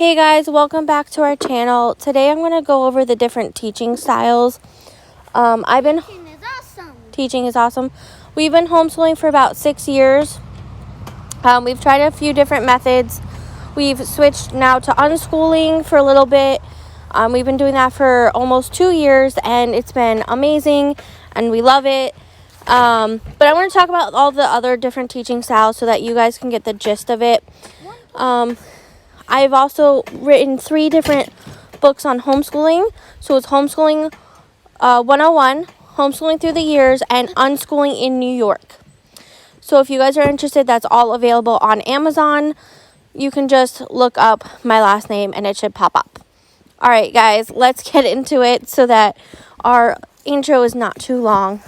Hey guys, welcome back to our channel. Today I'm going to go over the different teaching styles. Teaching is awesome. We've been homeschooling for about 6 years. We've tried a few different methods. We've switched now to unschooling for a little bit. We've been doing that for almost 2 years and it's been amazing and we love it. But I want to talk about all the other different teaching styles so that you guys can get the gist of it. I've also written 3 different books on homeschooling. So it's Homeschooling 101, Homeschooling Through the Years, and Unschooling in New York. So if you guys are interested, that's all available on Amazon. You can just look up my last name and it should pop up. All right, guys, let's get into it so that our intro is not too long.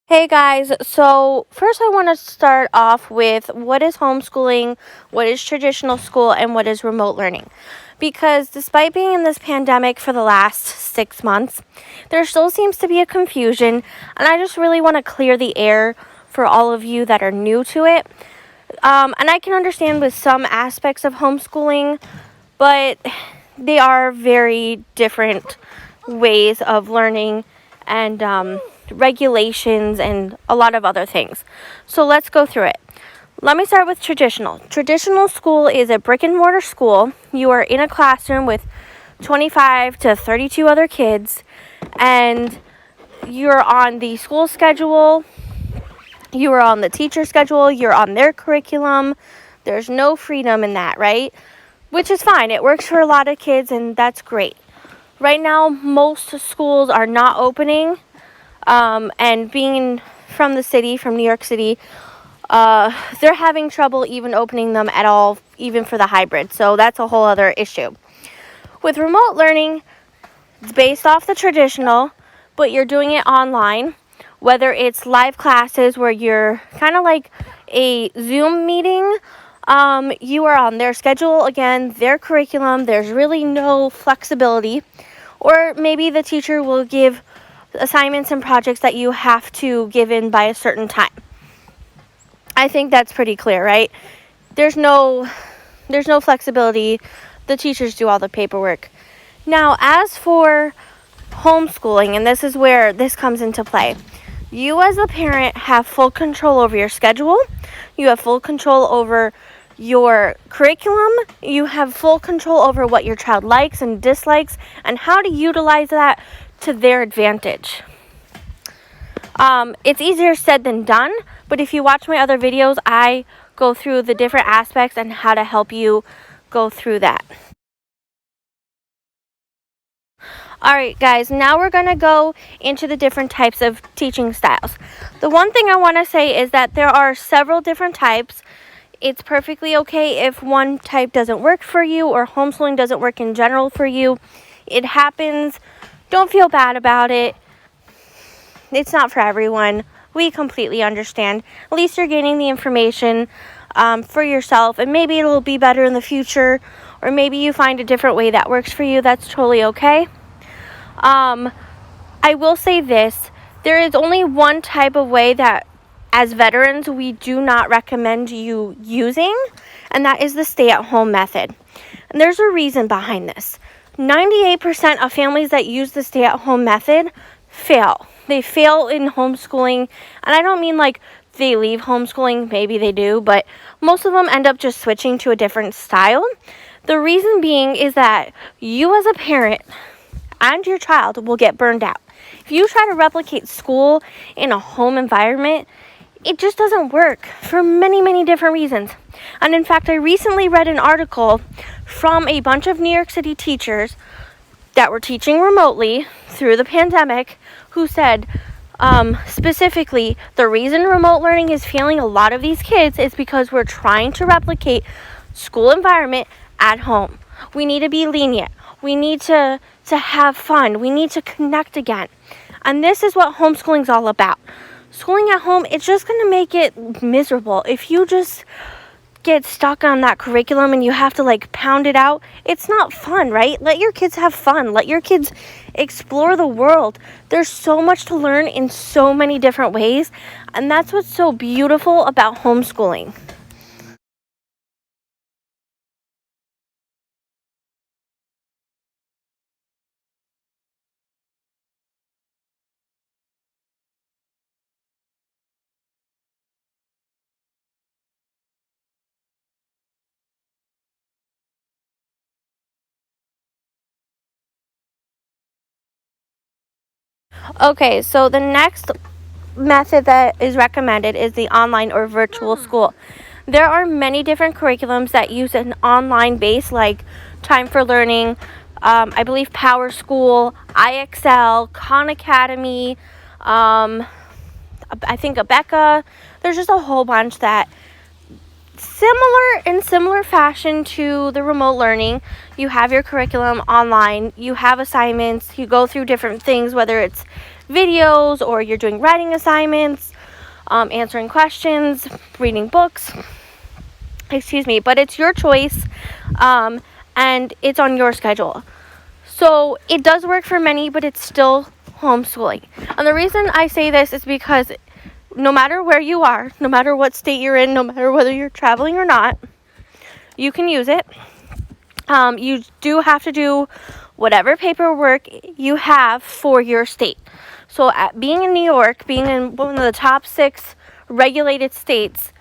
Hey guys, so first I want to start off with what is homeschooling, what is traditional school, and what is remote learning. Because despite being in this pandemic for the last 6 months, there still seems to be a confusion, and I just really want to clear the air for all of you that are new to it. And I can understand with some aspects of homeschooling, but they are very different ways of learning and regulations and a lot of other things. So let's go through it. Let me start with traditional. Traditional school is a brick and mortar school. You are in a classroom with 25 to 32 other kids and you're on the school schedule. You are on the teacher schedule. You're on their curriculum. There's no freedom in that, right? Which is fine. It works for a lot of kids and that's great. Right now, most schools are not opening. And being from the city, from New York City, they're having trouble even opening them at all, even for the hybrid. So that's a whole other issue. With remote learning, it's based off the traditional, but you're doing it online, whether it's live classes where you're kind of like a Zoom meeting. You are on their schedule, again, their curriculum. There's really no flexibility. Or maybe the teacher will give assignments and projects that you have to give in by a certain time. I think that's pretty clear, right? There's no flexibility. The teachers do all the paperwork. Now, as for homeschooling, and this is where this comes into play, you as a parent have full control over your schedule. You have full control over your curriculum. You have full control over what your child likes and dislikes and how to utilize that to their advantage. It's easier said than done, but if you watch my other videos, I go through the different aspects and how to help you go through that. Alright guys, now we're going to go into the different types of teaching styles. The one thing I want to say is that there are several different types. It's perfectly okay if one type doesn't work for you or homeschooling doesn't work in general for you. It happens. Don't feel bad about it. It's not for everyone. We completely understand. At least you're gaining the information for yourself, and maybe it'll be better in the future, or maybe you find a different way that works for you. That's totally okay. I will say this. There is only one type of way that, as veterans, we do not recommend you using, and that is the stay-at-home method. And there's a reason behind this. 98% of families that use the stay-at-home method fail. They fail in homeschooling, and I don't mean like they leave homeschooling, maybe they do, but most of them end up just switching to a different style. The reason being is that you as a parent and your child will get burned out. If you try to replicate school in a home environment, it just doesn't work for many, many different reasons. And in fact, I recently read an article from a bunch of New York City teachers that were teaching remotely through the pandemic who said specifically the reason remote learning is failing a lot of these kids is because we're trying to replicate school environment at home. We need to be lenient. We need to have fun. We need to connect again. And this is what homeschooling is all about. Schooling at home, it's just going to make it miserable if you just get stuck on that curriculum and you have to like pound it out. It's not fun, right? Let your kids have fun. Let your kids explore the world. There's so much to learn in so many different ways, and that's what's so beautiful about homeschooling. Okay, so the next method that is recommended is the online or virtual school. There are many different curriculums that use an online base, like Time for Learning, I believe Power School, IXL, Khan Academy, I think Abeka. There's just a whole bunch that similar fashion to the remote learning. You have your curriculum online, you have assignments, you go through different things, whether it's videos or you're doing writing assignments, answering questions, reading books, but it's your choice, and it's on your schedule. So it does work for many, but it's still homeschooling. And the reason I say this is because no matter where you are, no matter what state you're in, no matter whether you're traveling or not, you can use it. You do have to do whatever paperwork you have for your state. So being in New York, being in one of the top 6 regulated states,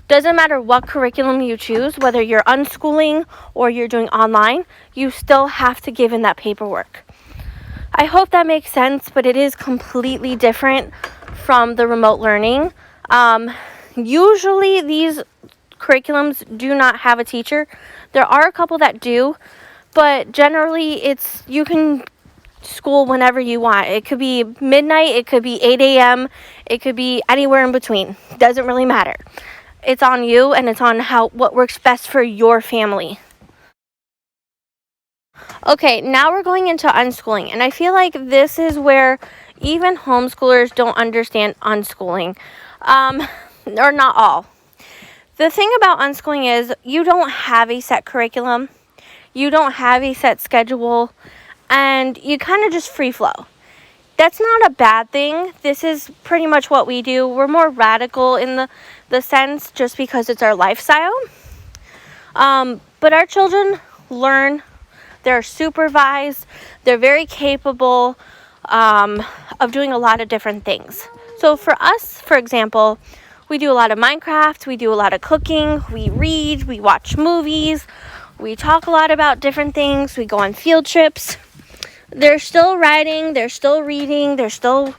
doesn't matter what curriculum you choose, whether you're unschooling or you're doing online, you still have to give in that paperwork. I hope that makes sense, but it is completely different from the remote learning. Usually these curriculums do not have a teacher. There are a couple that do, but generally you can school whenever you want. It could be midnight, it could be 8 a.m., it could be anywhere in between. Doesn't really matter. It's on you, and it's on what works best for your family. Okay, now we're going into unschooling, and I feel like this is where even homeschoolers don't understand unschooling, or not all. The thing about unschooling is you don't have a set curriculum, you don't have a set schedule, and you kind of just free flow. That's not a bad thing. This is pretty much what we do. We're more radical in the sense just because it's our lifestyle. But our children learn. They're supervised. They're very capable of doing a lot of different things. So for us, for example, we do a lot of Minecraft. We do a lot of cooking. We read. We watch movies. We talk a lot about different things. We go on field trips. They're still writing. They're still reading. There's still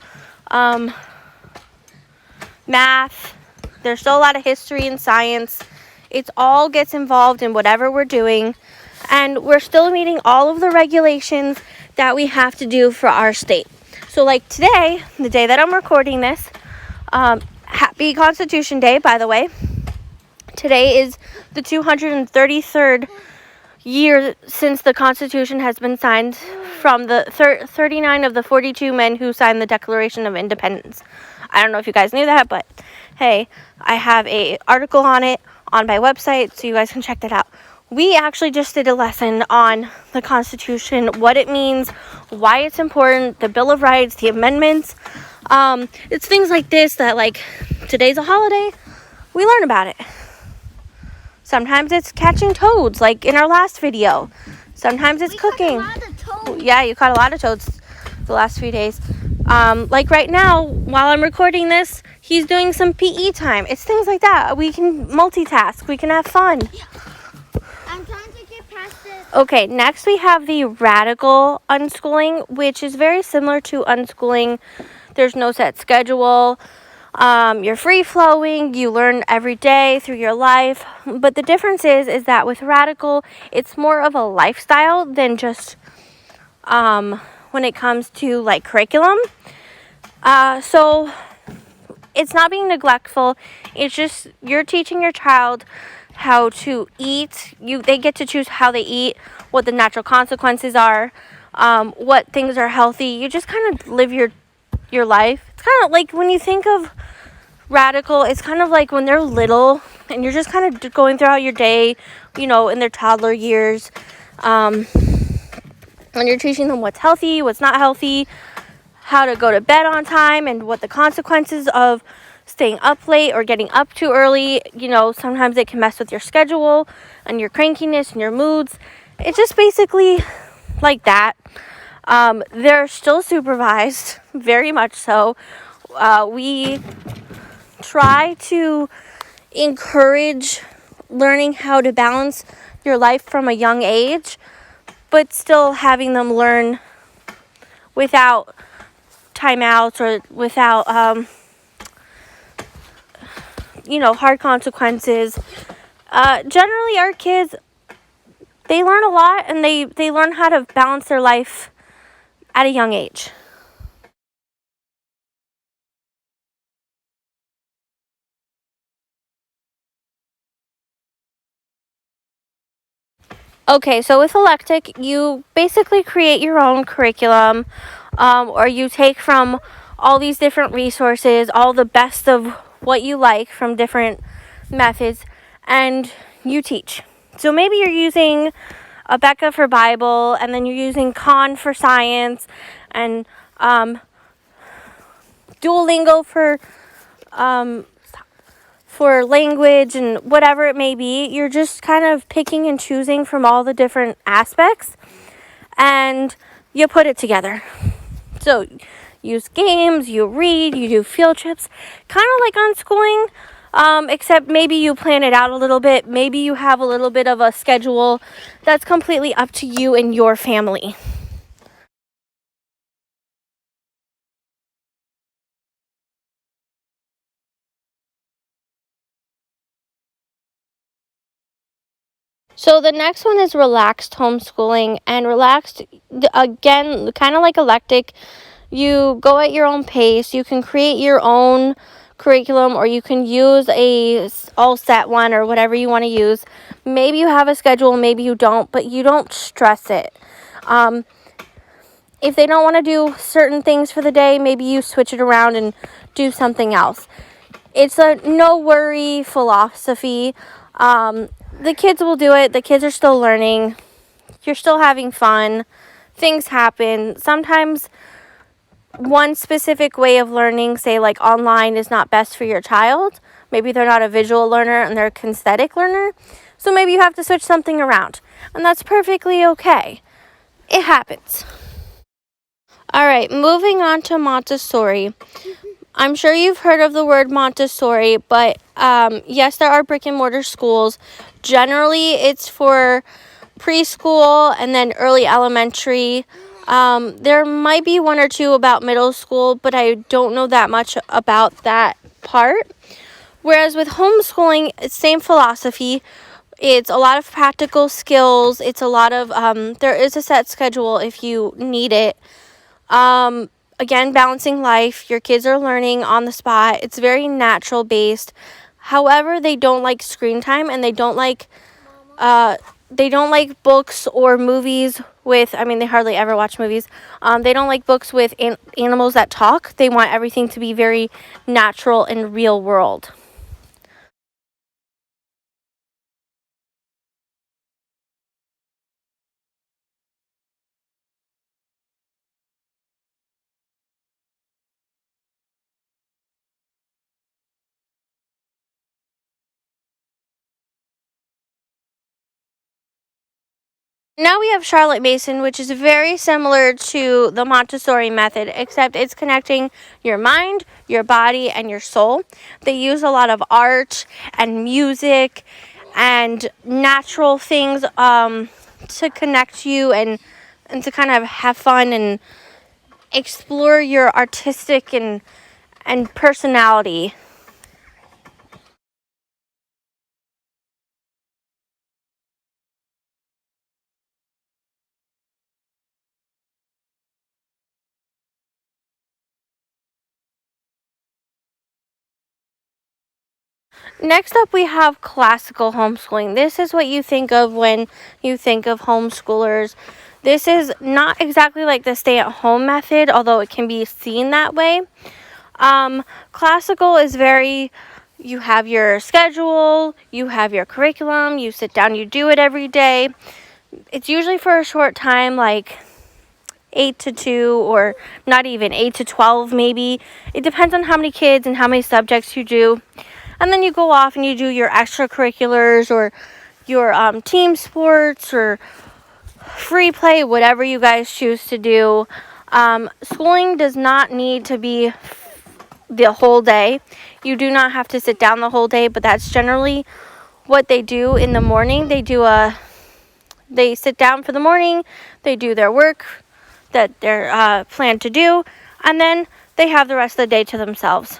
math. There's still a lot of history and science. It all gets involved in whatever we're doing. And we're still meeting all of the regulations that we have to do for our state. So like today, the day that I'm recording this, happy Constitution Day, by the way. Today is the 233rd year since the Constitution has been signed, from the 39 of the 42 men who signed the Declaration of Independence. I don't know if you guys knew that, but hey, I have an article on it on my website, so you guys can check that out. We actually just did a lesson on the Constitution, what it means, why it's important, the Bill of Rights, the amendments. It's things like this that, like, today's a holiday, we learn about it. Sometimes it's catching toads, like in our last video. Sometimes it's cooking. Yeah, you caught a lot of toads the last few days. Like right now, while I'm recording this, he's doing some PE time. It's things like that. We can multitask. We can have fun. Yeah. I'm trying to get past this. Okay, next we have the radical unschooling, which is very similar to unschooling. There's no set schedule. You're free-flowing. You learn every day through your life. But the difference is that with radical, it's more of a lifestyle than just when it comes to like curriculum. So it's not being neglectful. It's just you're teaching your child how to eat. They get to choose how they eat, what the natural consequences are, what things are healthy. You just kind of live your life. It's kind of like when you think of radical, it's kind of like when they're little, and you're just kind of going throughout your day, in their toddler years, and you're teaching them what's healthy, what's not healthy, how to go to bed on time, and what the consequences of staying up late or getting up too early. Sometimes it can mess with your schedule and your crankiness and your moods. It's just basically like that. They're still supervised, very much so. We try to encourage learning how to balance your life from a young age, but still having them learn without timeouts or without, hard consequences. Generally, our kids, they learn a lot, and they learn how to balance their life at a young age. Okay, so with Electic, you basically create your own curriculum, or you take from all these different resources, all the best of what you like from different methods, and you teach. So maybe you're using Abeka for Bible, and then you're using Khan for science, and Duolingo for language and whatever it may be. You're just kind of picking and choosing from all the different aspects, and you put it together. So use games, you read, you do field trips, kind of like unschooling, except maybe you plan it out a little bit. Maybe you have a little bit of a schedule that's completely up to you and your family. So the next one is relaxed homeschooling, and relaxed, again, kind of like Electic. You go at your own pace. You can create your own curriculum, or you can use a all set one, or whatever you want to use. Maybe you have a schedule, maybe you don't, but you don't stress it. If they don't want to do certain things for the day, maybe you switch it around and do something else. It's a no worry philosophy. The kids will do it. The kids are still learning. You're still having fun. Things happen. Sometimes one specific way of learning, say like online, is not best for your child. Maybe they're not a visual learner and they're a kinesthetic learner. So maybe you have to switch something around. And that's perfectly okay. It happens. All right, moving on to Montessori. I'm sure you've heard of the word Montessori, but yes, there are brick and mortar schools. Generally, it's for preschool and then early elementary. There might be one or two about middle school, but I don't know that much about that part. Whereas with homeschooling, it's same philosophy. It's a lot of practical skills. It's a lot of, there is a set schedule if you need it. Again, balancing life. Your kids are learning on the spot. It's very natural based. However, they don't like screen time, and they don't like books or movies with, they hardly ever watch movies. They don't like books with animals that talk. They want everything to be very natural and real world. Now we have Charlotte Mason, which is very similar to the Montessori method, except it's connecting your mind, your body, and your soul. They use a lot of art and music and natural things to connect you and to kind of have fun and explore your artistic and personality. Next up, we have classical homeschooling. This is what you think of when you think of homeschoolers. This is not exactly like the stay-at-home method, although it can be seen that way. Classical is very, You have your schedule, you have your curriculum, you sit down, you do it every day. It's usually for a short time, like 8 to 2, or not even 8 to 12 maybe. It depends on how many kids and how many subjects you do. And then you go off and you do your extracurriculars or your team sports or free play, whatever you guys choose to do. Schooling does not need to be the whole day. You do not have to sit down the whole day, but that's generally what they do in the morning. They sit down for the morning, they do their work that they're planned to do, and then they have the rest of the day to themselves.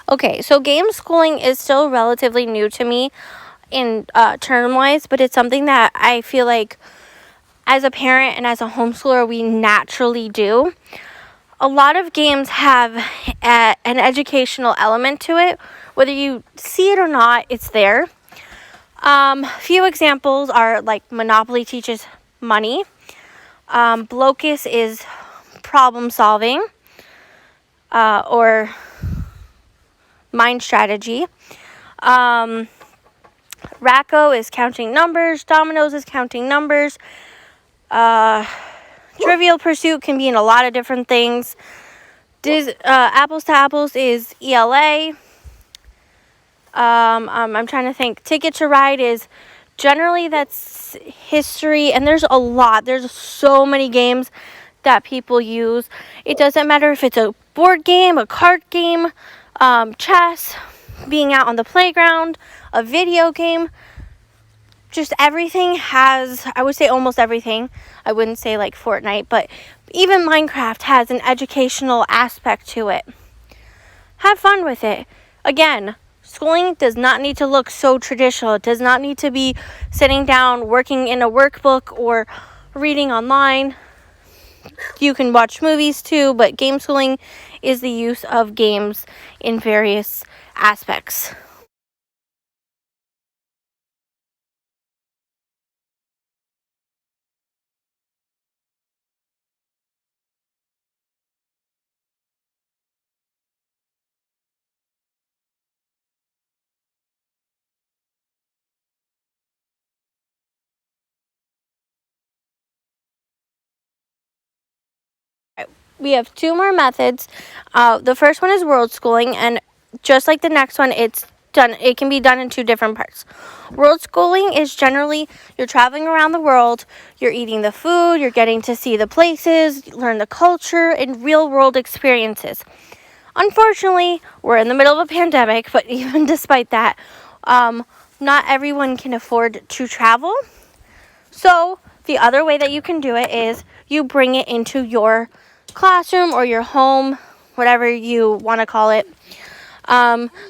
Okay, so game schooling is still relatively new to me in term-wise, but it's something that I feel like as a parent and as a homeschooler we naturally do. A lot of games have an educational element to it. Whether you see it or not, it's there. Few examples are like Monopoly teaches money. Blocus is problem solving or mind strategy. Racco is counting numbers. Dominoes is counting numbers. Trivial Pursuit can be in a lot of different things. Apples to Apples is ELA. I'm trying to think. Ticket to Ride is generally that's history, and there's a lot. There's so many games that people use. It doesn't matter if it's a board game, a card game, chess, being out on the playground, a video game. Just everything has, I would say almost everything. I wouldn't say like Fortnite, but even Minecraft has an educational aspect to it. Have fun with it. Again, schooling does not need to look so traditional. It does not need to be sitting down, working in a workbook, or reading online. You can watch movies too, but game schooling is the use of games in various aspects. We have two more methods. The first one is world schooling, and just like the next one, it can be done in two different parts. World schooling is generally you're traveling around the world, you're eating the food, you're getting to see the places, learn the culture, and real world experiences. Unfortunately, we're in the middle of a pandemic, but even despite that, not everyone can afford to travel. So the other way that you can do it is you bring it into your classroom or your home, whatever you want to call it.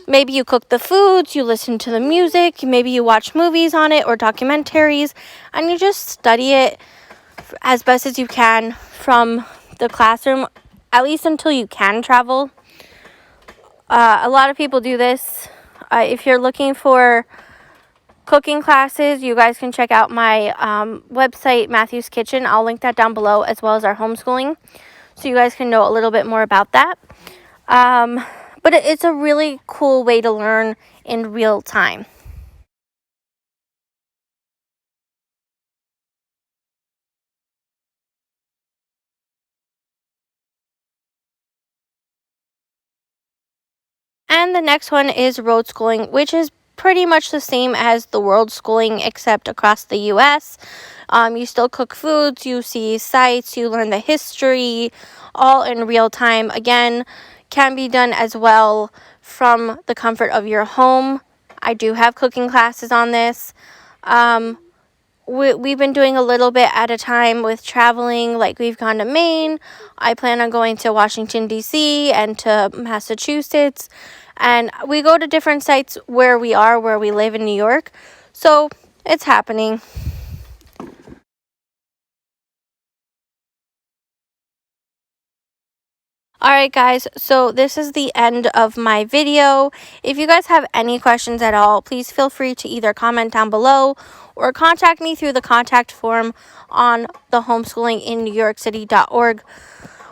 Maybe you cook the foods, you listen to the music, maybe you watch movies on it or documentaries, and you just study it as best as you can from the classroom, at least until you can travel. A lot of people do this. If you're looking for cooking classes, you guys can check out my website, Matthew's Kitchen. I'll link that down below, as well as our homeschooling, so you guys can know a little bit more about that. But it's a really cool way to learn in real time. And the next one is road schooling, which is pretty much the same as the world schooling, except across the U.S. You still cook foods, you see sights, you learn the history, all in real time. Again, can be done as well from the comfort of your home. I do have cooking classes on this. We've been doing a little bit at a time with traveling, like we've gone to Maine. I plan on going to Washington, D.C. and to Massachusetts. And we go to different sites where we live in New York. So it's happening. Alright guys, so this is the end of my video. If you guys have any questions at all, please feel free to either comment down below or contact me through the contact form on the homeschoolingin.newyorkcity.org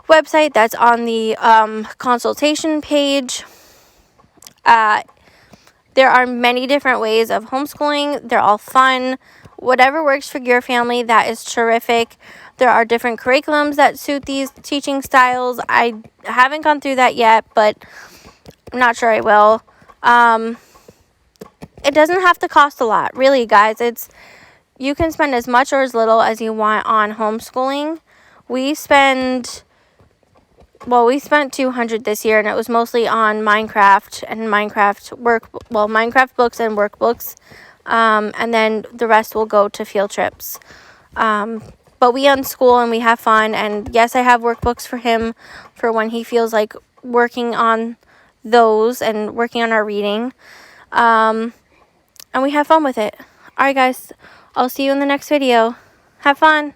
website. That's on the consultation page. There are many different ways of homeschooling. They're all fun. Whatever works for your family, that is terrific. There are different curriculums that suit these teaching styles. I haven't gone through that yet, but I'm not sure I will. It doesn't have to cost a lot, really, guys. You can spend as much or as little as you want on homeschooling. We spent $200 this year, and it was mostly on Minecraft and Minecraft books and workbooks, and then the rest will go to field trips. But we unschool and we have fun, and yes, I have workbooks for him for when he feels like working on those and working on our reading, and we have fun with it. Alright guys, I'll see you in the next video. Have fun!